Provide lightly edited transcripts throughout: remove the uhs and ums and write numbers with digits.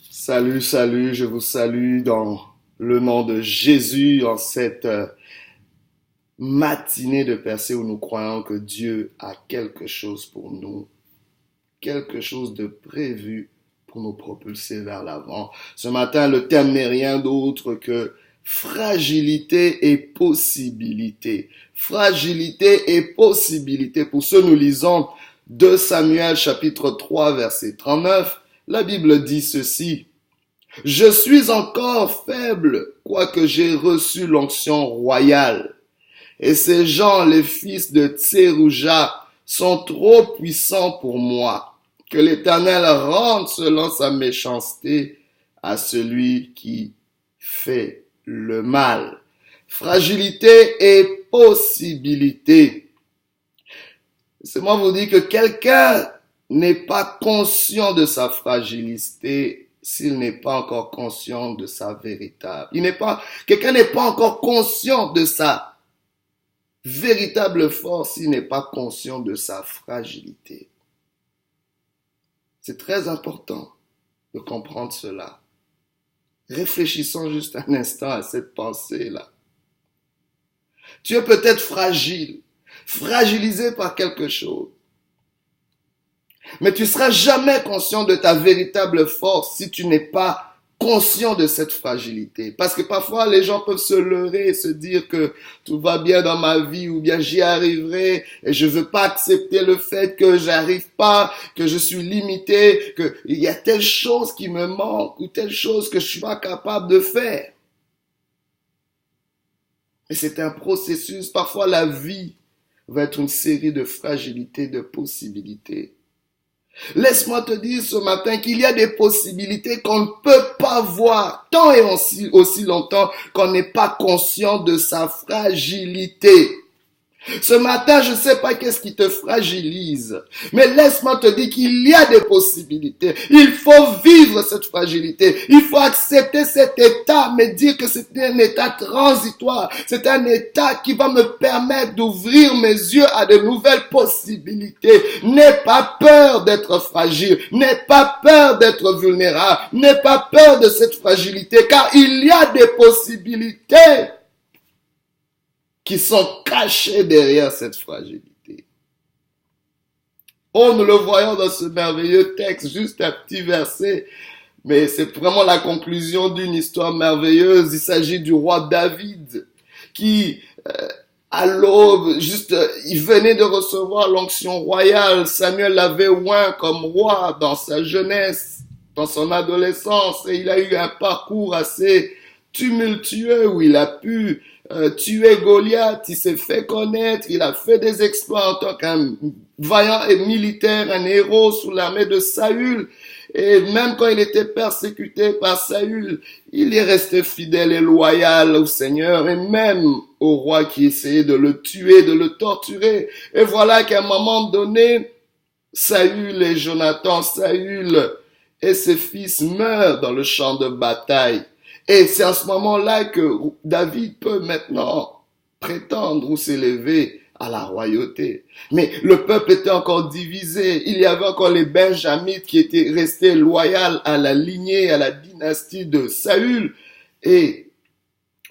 Salut, salut, je vous salue dans le nom de Jésus en cette matinée de percée où nous croyons que Dieu a quelque chose pour nous, quelque chose de prévu pour nous propulser vers l'avant. Ce matin, le thème n'est rien d'autre que fragilité et possibilité. Fragilité et possibilité. Pour ce, nous lisons 2 Samuel chapitre 3 verset 39. La Bible dit ceci. Je suis encore faible, quoique j'ai reçu l'onction royale. Et ces gens, les fils de Tserouja, sont trop puissants pour moi. Que l'Éternel rende selon sa méchanceté à celui qui fait le mal. Fragilité et possibilité. Laissez-moi vous dire que quelqu'un n'est pas conscient de sa fragilité s'il n'est pas encore conscient de sa véritable. Quelqu'un n'est pas encore conscient de sa véritable force s'il n'est pas conscient de sa fragilité. C'est très important de comprendre cela. Réfléchissons juste un instant à cette pensée-là. Tu es peut-être fragile, fragilisé par quelque chose. Mais tu ne seras jamais conscient de ta véritable force si tu n'es pas conscient de cette fragilité. Parce que parfois, les gens peuvent se leurrer et se dire que tout va bien dans ma vie ou bien j'y arriverai et je ne veux pas accepter le fait que j'arrive pas, que je suis limité, qu'il y a telle chose qui me manque ou telle chose que je suis pas capable de faire. Et c'est un processus. Parfois, la vie va être une série de fragilités, de possibilités. Laisse-moi te dire ce matin qu'il y a des possibilités qu'on ne peut pas voir tant et aussi longtemps qu'on n'est pas conscient de sa fragilité. Ce matin, je ne sais pas qu'est-ce qui te fragilise, mais laisse-moi te dire qu'il y a des possibilités. Il faut vivre cette fragilité. Il faut accepter cet état, mais dire que c'est un état transitoire. C'est un état qui va me permettre d'ouvrir mes yeux à de nouvelles possibilités. N'aie pas peur d'être fragile. N'aie pas peur d'être vulnérable. N'aie pas peur de cette fragilité, car il y a des possibilités qui sont cachés derrière cette fragilité. Oh, nous le voyons dans ce merveilleux texte, juste un petit verset, mais c'est vraiment la conclusion d'une histoire merveilleuse. Il s'agit du roi David, qui, à l'aube, il venait de recevoir l'onction royale. Samuel l'avait oint comme roi dans sa jeunesse, dans son adolescence, et il a eu un parcours assez tumultueux où il a pu tuer Goliath, il s'est fait connaître, il a fait des exploits en tant qu'un vaillant et militaire, un héros sous l'armée de Saül. Et même quand il était persécuté par Saül, il est resté fidèle et loyal au Seigneur et même au roi qui essayait de le tuer, de le torturer. Et voilà qu'à un moment donné, Saül et ses fils meurent dans le champ de bataille. Et c'est à ce moment-là que David peut maintenant prétendre ou s'élever à la royauté. Mais le peuple était encore divisé. Il y avait encore les Benjamites qui étaient restés loyaux à la lignée, à la dynastie de Saül. Et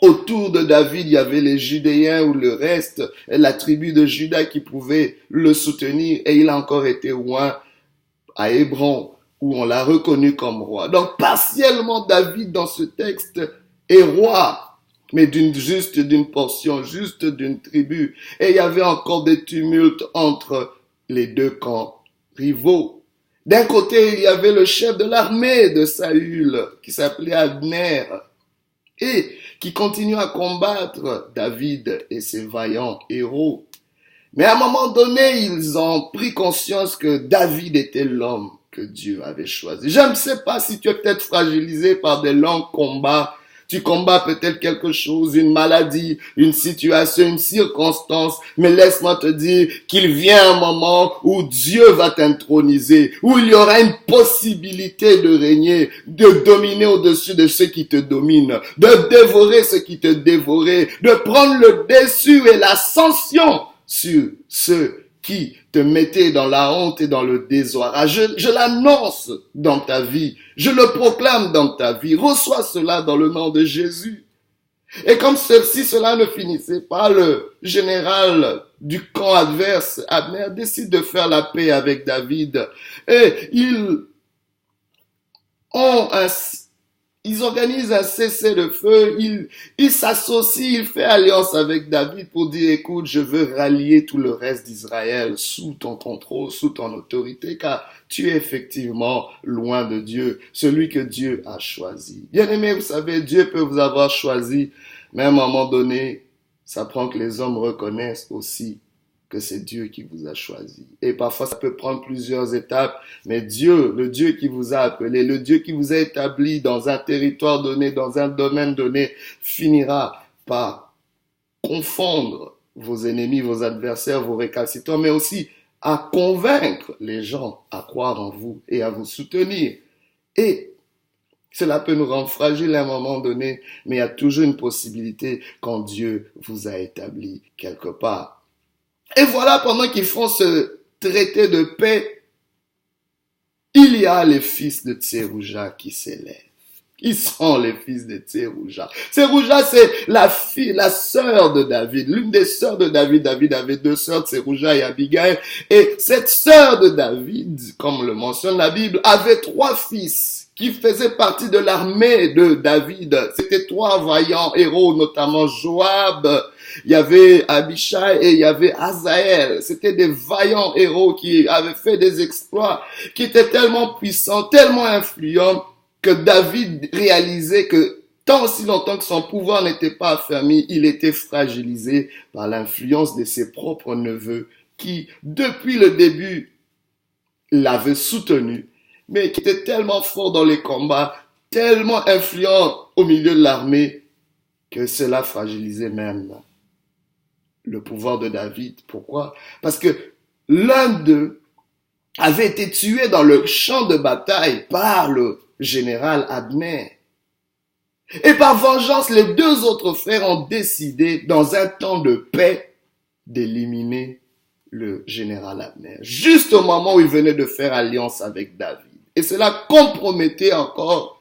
autour de David, il y avait les Judéens ou le reste, la tribu de Juda qui pouvait le soutenir. Et il a encore été oint à Hébron, où on l'a reconnu comme roi. Donc, partiellement, David, dans ce texte, est roi, mais d'une portion, juste d'une tribu. Et il y avait encore des tumultes entre les deux camps rivaux. D'un côté, il y avait le chef de l'armée de Saül, qui s'appelait Abner, et qui continue à combattre David et ses vaillants héros. Mais à un moment donné, ils ont pris conscience que David était l'homme que Dieu avait choisi. Je ne sais pas si tu es peut-être fragilisé par des longs combats. Tu combats peut-être quelque chose, une maladie, une situation, une circonstance. Mais laisse-moi te dire qu'il vient un moment où Dieu va t'introniser, où il y aura une possibilité de régner, de dominer au-dessus de ceux qui te dominent, de dévorer ceux qui te dévoraient, de prendre le dessus et l'ascension sur ceux qui te te mettait dans la honte et dans le déshonneur. Je l'annonce dans ta vie. Je le proclame dans ta vie. Reçois cela dans le nom de Jésus. Et comme si cela ne finissait pas, le général du camp adverse, Abner, décide de faire la paix avec David. Et ils organisent un cessez-le-feu, ils s'associent, il fait alliance avec David pour dire, écoute, je veux rallier tout le reste d'Israël sous ton contrôle, sous ton autorité, car tu es effectivement loin de Dieu, celui que Dieu a choisi. Bien-aimés, vous savez, Dieu peut vous avoir choisi, mais à un moment donné, ça prend que les hommes reconnaissent aussi que c'est Dieu qui vous a choisi. Et parfois, ça peut prendre plusieurs étapes, mais Dieu, le Dieu qui vous a appelé, le Dieu qui vous a établi dans un territoire donné, dans un domaine donné, finira par confondre vos ennemis, vos adversaires, vos récalcitrants, mais aussi à convaincre les gens à croire en vous et à vous soutenir. Et cela peut nous rendre fragiles à un moment donné, mais il y a toujours une possibilité quand Dieu vous a établi quelque part. Et voilà, pendant qu'ils font ce traité de paix, il y a les fils de Tserouja qui s'élèvent. Qui sont les fils de Tserouja? Tserouja, c'est la sœur de David, l'une des sœurs de David. David avait deux sœurs, Tserouja et Abigail. Et cette sœur de David, comme le mentionne la Bible, avait trois fils qui faisaient partie de l'armée de David. C'était trois vaillants héros, notamment Joab, il y avait Abishai et il y avait Azaël. C'était des vaillants héros qui avaient fait des exploits, qui étaient tellement puissants, tellement influents, que David réalisait que tant aussi longtemps que son pouvoir n'était pas affermi, il était fragilisé par l'influence de ses propres neveux qui, depuis le début, l'avaient soutenu, mais qui étaient tellement forts dans les combats, tellement influents au milieu de l'armée, que cela fragilisait même le pouvoir de David. Pourquoi? Parce que l'un d'eux avait été tué dans le champ de bataille par le général Abner. Et par vengeance, les deux autres frères ont décidé, dans un temps de paix, d'éliminer le général Abner, juste au moment où il venait de faire alliance avec David. Et cela compromettait encore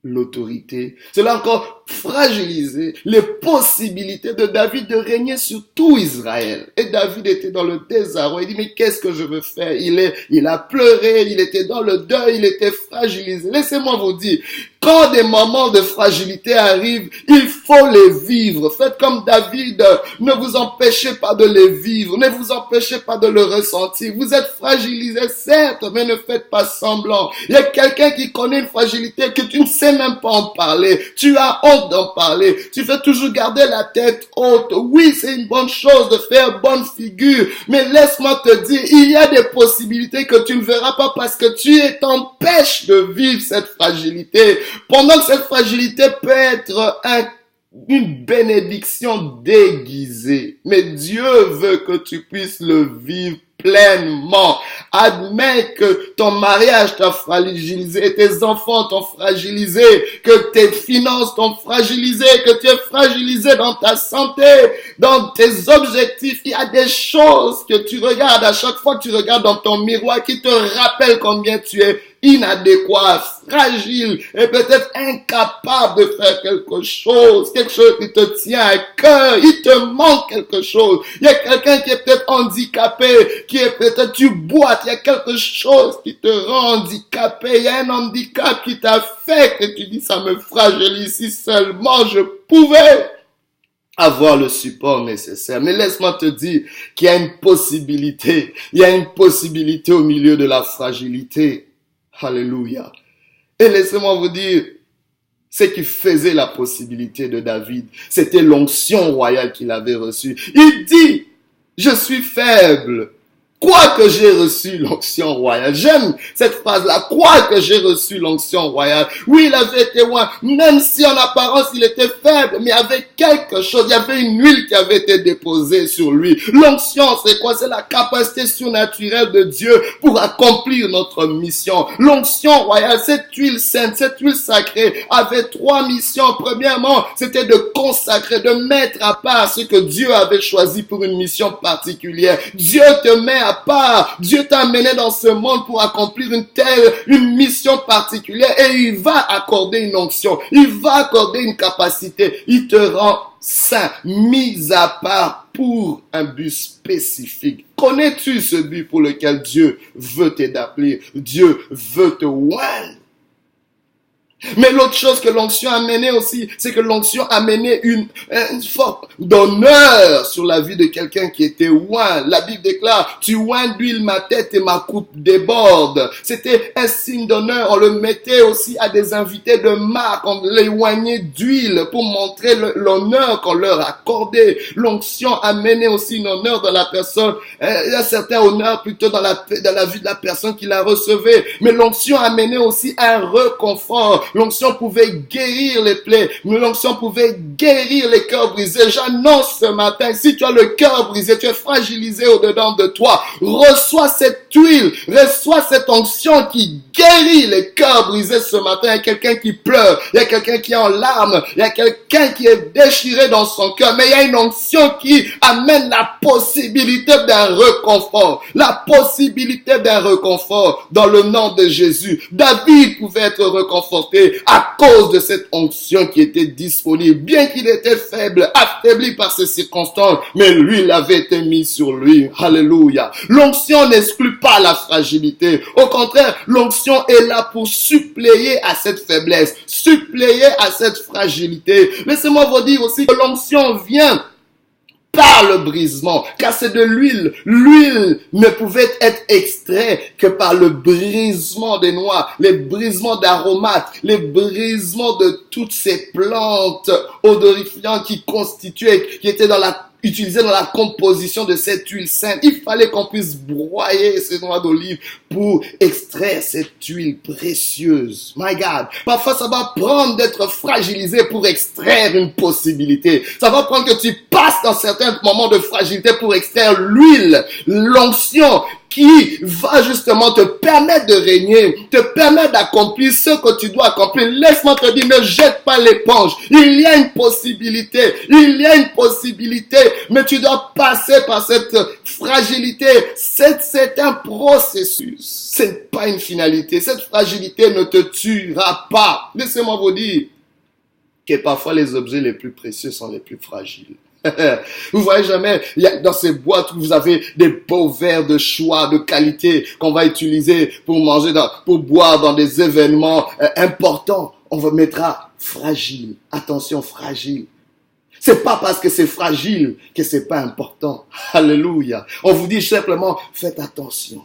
l'autorité. Cela a encore fragilisé les possibilités de David de régner sur tout Israël. Et David était dans le désarroi. Il dit, mais qu'est-ce que je veux faire? Il a pleuré, il était dans le deuil, il était fragilisé. Laissez-moi vous dire, quand des moments de fragilité arrivent, il faut les vivre. Faites comme David, ne vous empêchez pas de les vivre, ne vous empêchez pas de le ressentir. Vous êtes fragilisé, certes, mais ne faites pas semblant. Il y a quelqu'un qui connaît une fragilité que tu ne sais même pas en parler. Tu as honte d'en parler. Tu fais toujours garder la tête haute. Oui, c'est une bonne chose de faire bonne figure, mais laisse-moi te dire, il y a des possibilités que tu ne verras pas parce que tu t'empêches de vivre cette fragilité. Pendant que cette fragilité peut être une bénédiction déguisée, mais Dieu veut que tu puisses le vivre pleinement. Admets que ton mariage t'a fragilisé, tes enfants t'ont fragilisé, que tes finances t'ont fragilisé, que tu es fragilisé dans ta santé, dans tes objectifs. Il y a des choses que tu regardes à chaque fois que tu regardes dans ton miroir qui te rappellent combien tu es inadéquat, fragile et peut-être incapable de faire quelque chose qui te tient à cœur, il te manque quelque chose. Il y a quelqu'un qui est peut-être handicapé, qui est peut-être tu boites, il y a quelque chose qui te rend handicapé, il y a un handicap qui t'affecte et tu dis ça me fragilise, si seulement je pouvais avoir le support nécessaire. Mais laisse-moi te dire qu'il y a une possibilité, au milieu de la fragilité. Alléluia. Et laissez-moi vous dire, ce qui faisait la possibilité de David, c'était l'onction royale qu'il avait reçue. Il dit, je suis faible, quoique j'ai reçu l'onction royale. J'aime cette phrase-là, quoique j'ai reçu l'onction royale. Oui, il avait été loin, même si en apparence il était faible, mais il y avait quelque chose, il y avait une huile qui avait été déposée sur lui. L'onction, c'est quoi? C'est la capacité surnaturelle de Dieu pour accomplir notre mission. L'onction royale, cette huile sainte, cette huile sacrée, avait trois missions. Premièrement, c'était de consacrer, de mettre à part ce que Dieu avait choisi pour une mission particulière. Dieu te met à part. Dieu t'a amené dans ce monde pour accomplir une mission particulière et il va accorder une onction. Il va accorder une capacité. Il te rend saint, mis à part pour un but spécifique. Connais-tu ce but pour lequel Dieu veut t'établir? Dieu veut te oindre. Mais l'autre chose que l'onction a amené aussi, c'est que l'onction a amené une forme d'honneur sur la vie de quelqu'un qui était oint. La Bible déclare, tu oins d'huile ma tête et ma coupe déborde. C'était un signe d'honneur. On le mettait aussi à des invités de marque. On les oignait d'huile pour montrer l'honneur qu'on leur accordait. L'onction amenait aussi une honneur dans la personne. Il y a certains honneurs plutôt dans la vie de la personne qui la recevait. Mais l'onction amenait aussi un réconfort. L'onction pouvait guérir les plaies. L'onction pouvait guérir les cœurs brisés. J'annonce ce matin, si tu as le cœur brisé, tu es fragilisé au-dedans de toi, reçois cette huile, reçois cette onction qui guérit les cœurs brisés ce matin. Il y a quelqu'un qui pleure, il y a quelqu'un qui est en larmes, il y a quelqu'un qui est déchiré dans son cœur, mais il y a une onction qui amène la possibilité d'un réconfort, la possibilité d'un réconfort dans le nom de Jésus. David pouvait être réconforté à cause de cette onction qui était disponible, bien qu'il était faible, affaibli par ses circonstances, mais l'huile avait été mise sur lui. Alléluia. L'onction n'exclut pas la fragilité. Au contraire, l'onction est là pour suppléer à cette faiblesse, suppléer à cette fragilité. Laissez-moi vous dire aussi que l'onction vient par le brisement, car c'est de l'huile. L'huile ne pouvait être extrait que par le brisement des noix, les brisements d'aromates, les brisements de toutes ces plantes odorifiantes qui étaient utilisées dans la composition de cette huile sainte. Il fallait qu'on puisse broyer ces noix d'olive pour extraire cette huile précieuse. My God. Parfois, ça va prendre d'être fragilisé pour extraire une possibilité. Ça va prendre que tu passes dans certains moments de fragilité pour extraire l'huile, l'onction qui va justement te permettre de régner, te permettre d'accomplir ce que tu dois accomplir. Laisse-moi te dire, ne jette pas l'éponge. Il y a une possibilité, mais tu dois passer par cette fragilité. C'est un processus, c'est pas une finalité. Cette fragilité ne te tuera pas. Laissez-moi vous dire que parfois les objets les plus précieux sont les plus fragiles. Vous voyez jamais, dans ces boîtes où vous avez des beaux verres de choix, de qualité qu'on va utiliser pour manger, pour boire dans des événements importants. On vous mettra fragile. Attention, fragile. C'est pas parce que c'est fragile que c'est pas important. Alléluia. On vous dit simplement, faites attention.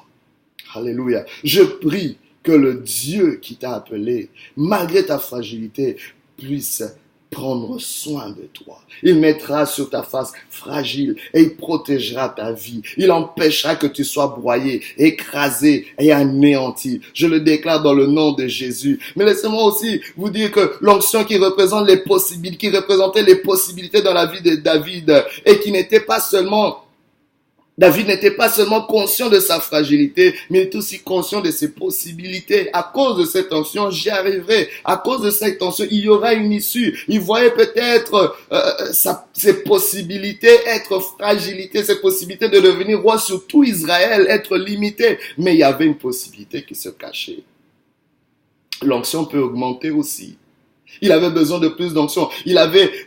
Alléluia. Je prie que le Dieu qui t'a appelé, malgré ta fragilité, puisse prendre soin de toi. Il mettra sur ta face fragile et il protégera ta vie. Il empêchera que tu sois broyé, écrasé et anéanti. Je le déclare dans le nom de Jésus. Mais laissez-moi aussi vous dire que l'onction qui représente les possibilités, qui représentait les possibilités dans la vie de David et qui n'était pas seulement David n'était pas seulement conscient de sa fragilité, mais il est aussi conscient de ses possibilités. À cause de cette tension, j'y arriverai. À cause de cette tension, il y aura une issue. Il voyait peut-être ses possibilités être fragilité, ses possibilités de devenir roi sur tout Israël, être limité. Mais il y avait une possibilité qui se cachait. L'onction peut augmenter aussi. Il avait besoin de plus d'onction.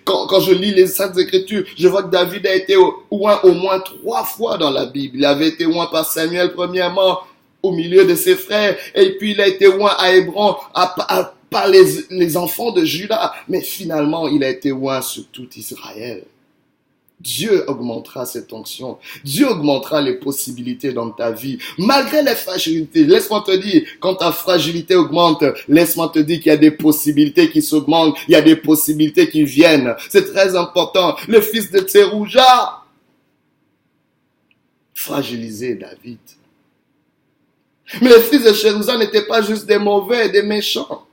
Quand je lis les Saintes Écritures, je vois que David a été oint au moins 3 fois dans la Bible. Il avait été oint par Samuel premièrement, au milieu de ses frères, et puis il a été oint à Hébron par les enfants de Juda. Mais finalement, il a été oint sur tout Israël. Dieu augmentera cette onction. Dieu augmentera les possibilités dans ta vie. Malgré les fragilités, laisse-moi te dire, quand ta fragilité augmente, laisse-moi te dire qu'il y a des possibilités qui s'augmentent, il y a des possibilités qui viennent. C'est très important. Le fils de Tserouja, fragilisé David. Mais les fils de Tserouja n'étaient pas juste des mauvais, des méchants.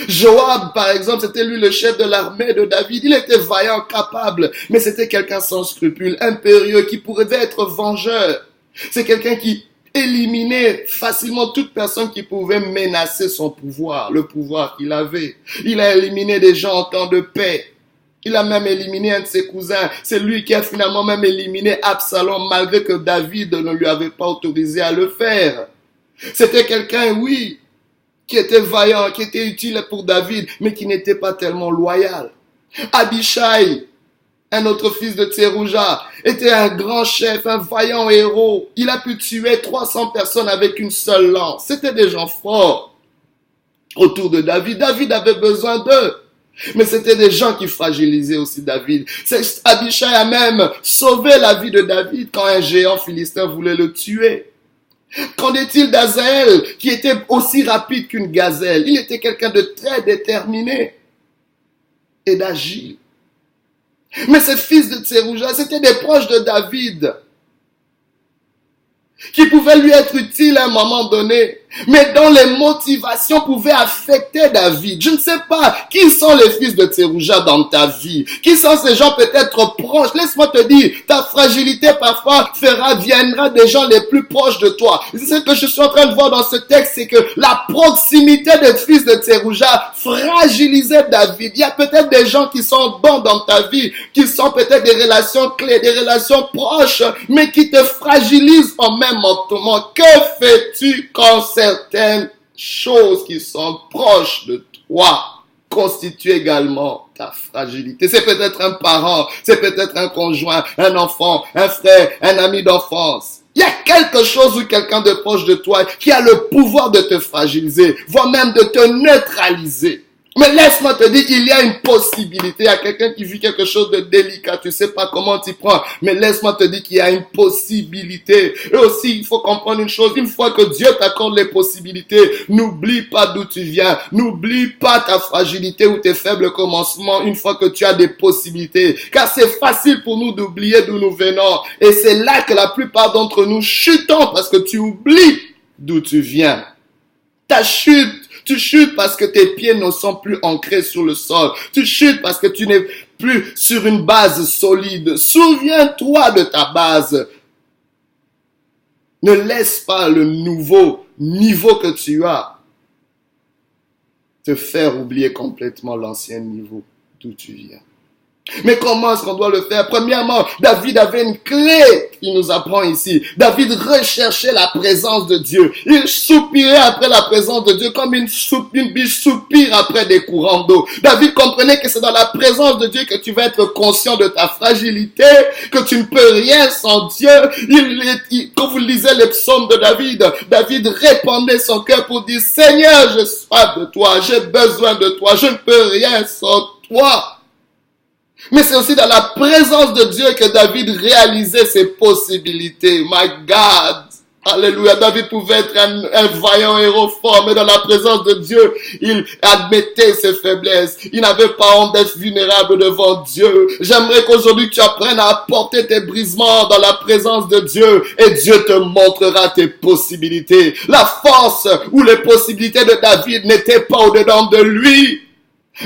Joab, par exemple, c'était lui le chef de l'armée de David. Il était vaillant, capable, mais c'était quelqu'un sans scrupules, impérieux, qui pourrait être vengeur. C'est quelqu'un qui éliminait facilement toute personne qui pouvait menacer son pouvoir, le pouvoir qu'il avait. Il a éliminé des gens en temps de paix. Il a même éliminé un de ses cousins. C'est lui qui a finalement même éliminé Absalom, malgré que David ne lui avait pas autorisé à le faire. C'était quelqu'un, oui, qui était vaillant, qui était utile pour David, mais qui n'était pas tellement loyal. Abishai, un autre fils de Tserouja, était un grand chef, un vaillant héros. Il a pu tuer 300 personnes avec une seule lance. C'était des gens forts autour de David. David avait besoin d'eux. Mais c'était des gens qui fragilisaient aussi David. Abishai a même sauvé la vie de David quand un géant philistin voulait le tuer. Qu'en est-il d'Azaël, qui était aussi rapide qu'une gazelle? Il était quelqu'un de très déterminé et d'agile. Mais ces fils de Tserouja, c'était des proches de David, qui pouvaient lui être utiles à un moment donné, mais dont les motivations pouvaient affecter David. Je ne sais pas qui sont les fils de Tserouja dans ta vie, qui sont ces gens peut-être proches. Laisse-moi te dire, ta fragilité parfois viendra des gens les plus proches de toi. Ce que je suis en train de voir dans ce texte, c'est que la proximité des fils de Tserouja fragilisait David. Il y a peut-être des gens qui sont bons dans ta vie, qui sont peut-être des relations clés, des relations proches, mais qui te fragilisent en même moment. Que fais-tu quand certaines choses qui sont proches de toi constituent également ta fragilité? C'est peut-être un parent, c'est peut-être un conjoint, un enfant, un frère, un ami d'enfance. Il y a quelque chose ou quelqu'un de proche de toi qui a le pouvoir de te fragiliser, voire même de te neutraliser. Mais laisse-moi te dire, il y a une possibilité. Il y a quelqu'un qui vit quelque chose de délicat. Tu sais pas comment t'y prendre. Mais laisse-moi te dire qu'il y a une possibilité. Et aussi, il faut comprendre une chose. Une fois que Dieu t'accorde les possibilités, n'oublie pas d'où tu viens. N'oublie pas ta fragilité ou tes faibles commencements une fois que tu as des possibilités. Car c'est facile pour nous d'oublier d'où nous venons. Et c'est là que la plupart d'entre nous chutons parce que tu oublies d'où tu viens. Ta chute. Tu chutes parce que tes pieds ne sont plus ancrés sur le sol. Tu chutes parce que tu n'es plus sur une base solide. Souviens-toi de ta base. Ne laisse pas le nouveau niveau que tu as te faire oublier complètement l'ancien niveau d'où tu viens. Mais comment est-ce qu'on doit le faire? Premièrement, David avait une clé qu'il nous apprend ici. David recherchait la présence de Dieu. Il soupirait après la présence de Dieu comme une biche soupire après des courants d'eau. David comprenait que c'est dans la présence de Dieu que tu vas être conscient de ta fragilité, que tu ne peux rien sans Dieu. Quand vous lisez les psaumes de David, David répandait son cœur pour dire, Seigneur, j'ai soif de toi, j'ai besoin de toi, je ne peux rien sans toi. Mais c'est aussi dans la présence de Dieu que David réalisait ses possibilités. My God! Alléluia. David pouvait être un vaillant héros fort, mais dans la présence de Dieu, il admettait ses faiblesses. Il n'avait pas honte d'être vulnérable devant Dieu. J'aimerais qu'aujourd'hui tu apprennes à apporter tes brisements dans la présence de Dieu et Dieu te montrera tes possibilités. La force ou les possibilités de David n'étaient pas au-dedans de lui.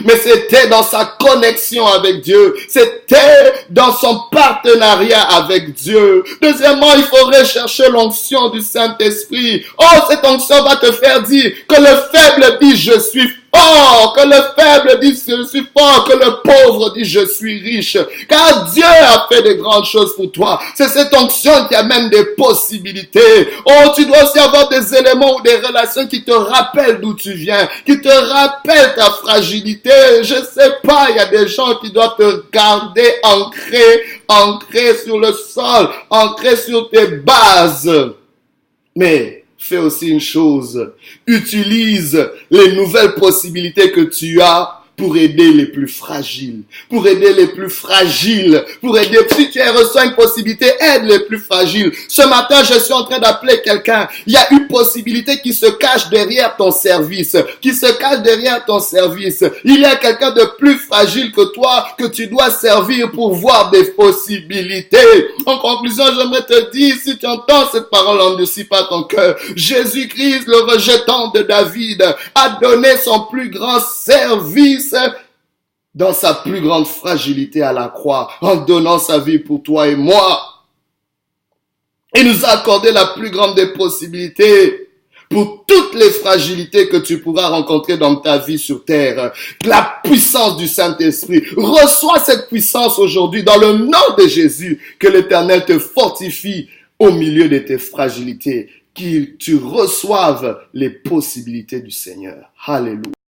Mais c'était dans sa connexion avec Dieu. C'était dans son partenariat avec Dieu. Deuxièmement, il faut rechercher l'onction du Saint-Esprit. Oh, cette onction va te faire dire que le faible dit je suis fort, que le faible dit je suis fort, que le pauvre dit je suis riche. Car Dieu a fait de grandes choses pour toi. C'est cette onction qui amène des possibilités. Oh, tu dois aussi avoir des éléments ou des relations qui te rappellent d'où tu viens, qui te rappellent ta fragilité. Je sais pas, il y a des gens qui doivent te garder ancré sur le sol, ancré sur tes bases. Mais fais aussi une chose, utilise les nouvelles possibilités que tu as pour aider les plus fragiles, pour aider si tu as reçu une possibilité, aide les plus fragiles. Ce matin, je suis en train d'appeler quelqu'un. Il y a une possibilité qui se cache derrière ton service, Il y a quelqu'un de plus fragile que toi que tu dois servir pour voir des possibilités. En conclusion, j'aimerais te dire, si tu entends cette parole, endurcis pas ton cœur. Jésus-Christ, le rejetant de David, a donné son plus grand service dans sa plus grande fragilité à la croix, en donnant sa vie pour toi et moi. Il nous a accordé la plus grande des possibilités pour toutes les fragilités que tu pourras rencontrer dans ta vie sur terre. La puissance du Saint-Esprit. Reçois cette puissance aujourd'hui dans le nom de Jésus. Que l'Éternel te fortifie au milieu de tes fragilités. Que tu reçoives les possibilités du Seigneur. Alléluia.